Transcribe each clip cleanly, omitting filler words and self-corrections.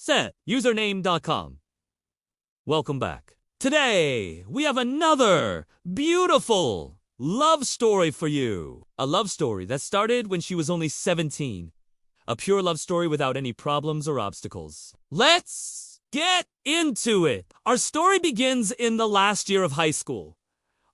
set username.com. Welcome back. Today, we have another beautiful love story for you. A love story that started when she was only 17. A pure love story without any problems or obstacles. Let's get into it. Our story begins in the last year of high school.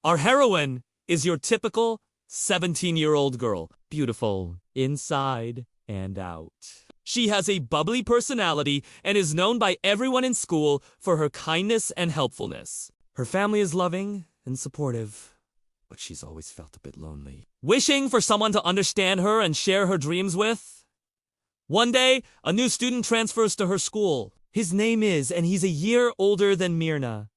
Our heroine is your typical 17-year-old girl. Beautiful inside and out. She has a bubbly personality and is known by everyone in school for her kindness and helpfulness. Her family is loving and supportive, but she's always felt a bit lonely. Wishing for someone to understand her and share her dreams with. One day, a new student transfers to her school. His name is, and he's a year older than Mirna.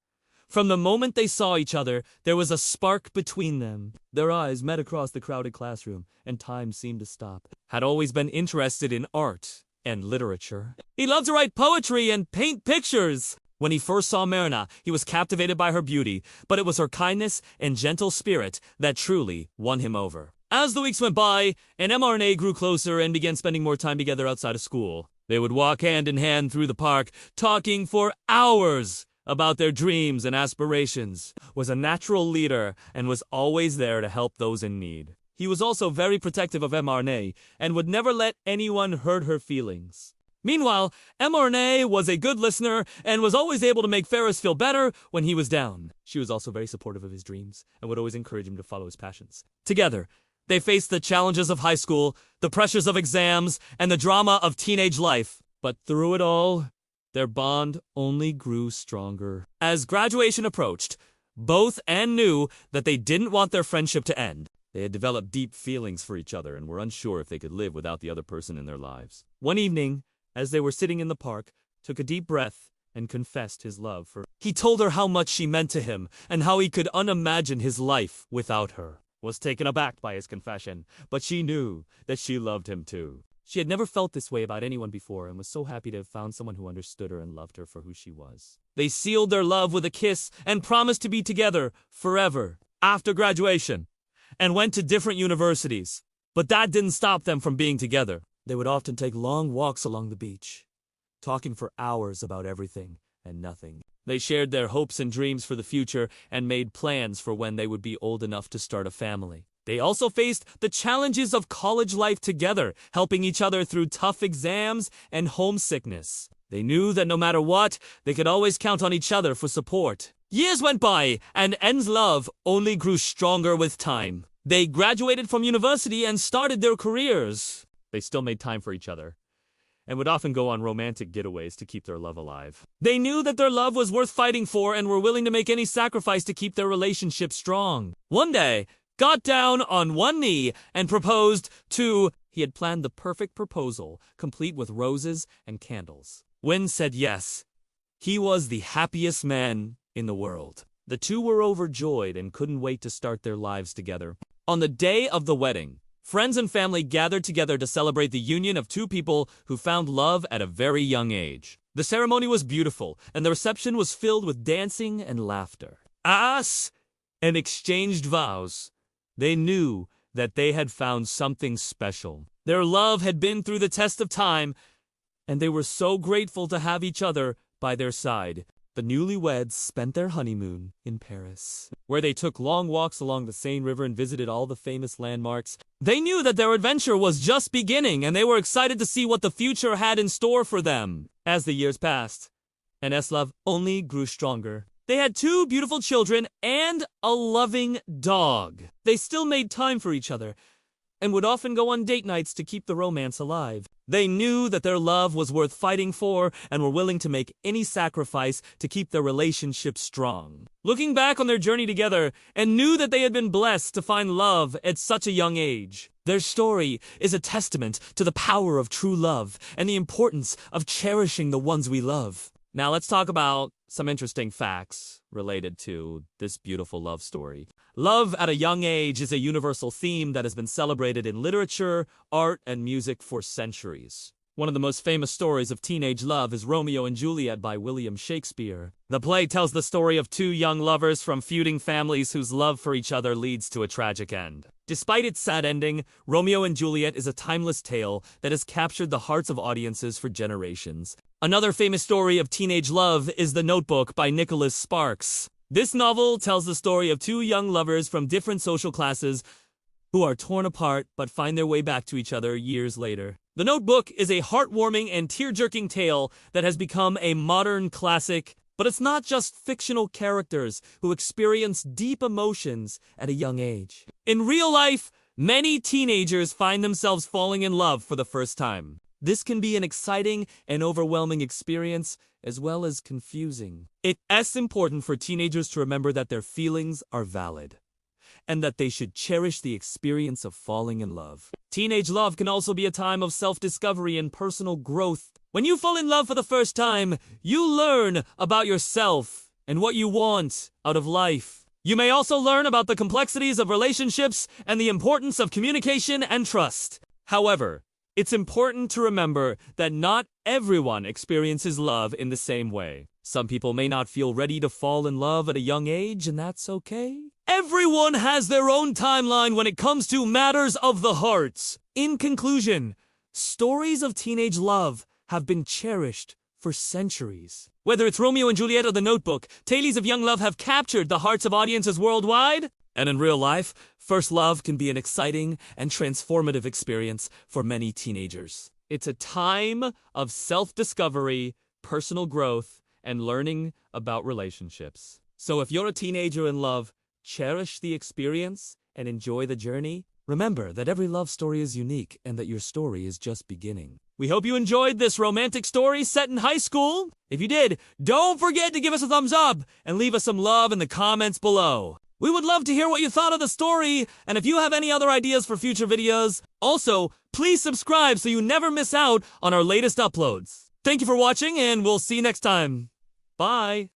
From the moment they saw each other, there was a spark between them. Their eyes met across the crowded classroom, and time seemed to stop. Had always been interested in art and literature. He loved to write poetry and paint pictures. When he first saw Mirna, he was captivated by her beauty, but it was her kindness and gentle spirit that truly won him over. As the weeks went by, and mRNA grew closer and began spending more time together outside of school. They would walk hand in hand through the park, talking for hours about their dreams and aspirations. Was a natural leader and was always there to help those in need. He was also very protective of mRNA and would never let anyone hurt her feelings. Meanwhile, mRNA was a good listener and was always able to make Fares feel better when he was down. She was also very supportive of his dreams and would always encourage him to follow his passions. Together, they faced the challenges of high school, the pressures of exams, and the drama of teenage life. But through it all, their bond only grew stronger. As graduation approached, both knew that they didn't want their friendship to end. They had developed deep feelings for each other and were unsure if they could live without the other person in their lives. One evening, as they were sitting in the park, took a deep breath and confessed his love for her. He told her how much she meant to him and how he could unimagine his life without her. Was taken aback by his confession, but she knew that she loved him too. She had never felt this way about anyone before and was so happy to have found someone who understood her and loved her for who she was. They sealed their love with a kiss and promised to be together forever after graduation and went to different universities. But that didn't stop them from being together. They would often take long walks along the beach, talking for hours about everything and nothing. They shared their hopes and dreams for the future and made plans for when they would be old enough to start a family. They also faced the challenges of college life together, helping each other through tough exams and homesickness. They knew that no matter what, they could always count on each other for support. Years went by, and N's love only grew stronger with time. They graduated from university and started their careers. They still made time for each other and would often go on romantic getaways to keep their love alive. They knew that their love was worth fighting for and were willing to make any sacrifice to keep their relationship strong. One day, got down on one knee and proposed to... He had planned the perfect proposal, complete with roses and candles. When said yes, he was the happiest man in the world. The two were overjoyed and couldn't wait to start their lives together. On the day of the wedding, friends and family gathered together to celebrate the union of two people who found love at a very young age. The ceremony was beautiful, and the reception was filled with dancing and laughter. And exchanged vows. They knew that they had found something special. Their love had been through the test of time, and they were so grateful to have each other by their side. The newlyweds spent their honeymoon in Paris, where they took long walks along the Seine River and visited all the famous landmarks. They knew that their adventure was just beginning, and they were excited to see what the future had in store for them. As the years passed, N's love only grew stronger. They had two beautiful children and a loving dog. They still made time for each other and would often go on date nights to keep the romance alive. They knew that their love was worth fighting for and were willing to make any sacrifice to keep their relationship strong. Looking back on their journey together, and knew that they had been blessed to find love at such a young age. Their story is a testament to the power of true love and the importance of cherishing the ones we love. Now let's talk about some interesting facts related to this beautiful love story. Love at a young age is a universal theme that has been celebrated in literature, art, and music for centuries. One of the most famous stories of teenage love is Romeo and Juliet by William Shakespeare. The play tells the story of two young lovers from feuding families whose love for each other leads to a tragic end. Despite its sad ending, Romeo and Juliet is a timeless tale that has captured the hearts of audiences for generations. Another famous story of teenage love is The Notebook by Nicholas Sparks. This novel tells the story of two young lovers from different social classes who are torn apart but find their way back to each other years later. The Notebook is a heartwarming and tear-jerking tale that has become a modern classic, but it's not just fictional characters who experience deep emotions at a young age. In real life, many teenagers find themselves falling in love for the first time. This can be an exciting and overwhelming experience, as well as confusing. It's important for teenagers to remember that their feelings are valid, and that they should cherish the experience of falling in love. Teenage love can also be a time of self-discovery and personal growth. When you fall in love for the first time, you learn about yourself and what you want out of life. You may also learn about the complexities of relationships and the importance of communication and trust. However, it's important to remember that not everyone experiences love in the same way. Some people may not feel ready to fall in love at a young age, and that's okay. Everyone has their own timeline when it comes to matters of the heart. In conclusion, stories of teenage love have been cherished for centuries. Whether it's Romeo and Juliet or The Notebook, tales of young love have captured the hearts of audiences worldwide. And in real life, first love can be an exciting and transformative experience for many teenagers. It's a time of self-discovery, personal growth, and learning about relationships. So if you're a teenager in love, cherish the experience and enjoy the journey. Remember that every love story is unique and that your story is just beginning. We hope you enjoyed this romantic story set in high school. If you did, don't forget to give us a thumbs up and leave us some love in the comments below. We would love to hear what you thought of the story, and if you have any other ideas for future videos. Also, please subscribe so you never miss out on our latest uploads. Thank you for watching, and we'll see you next time. Bye.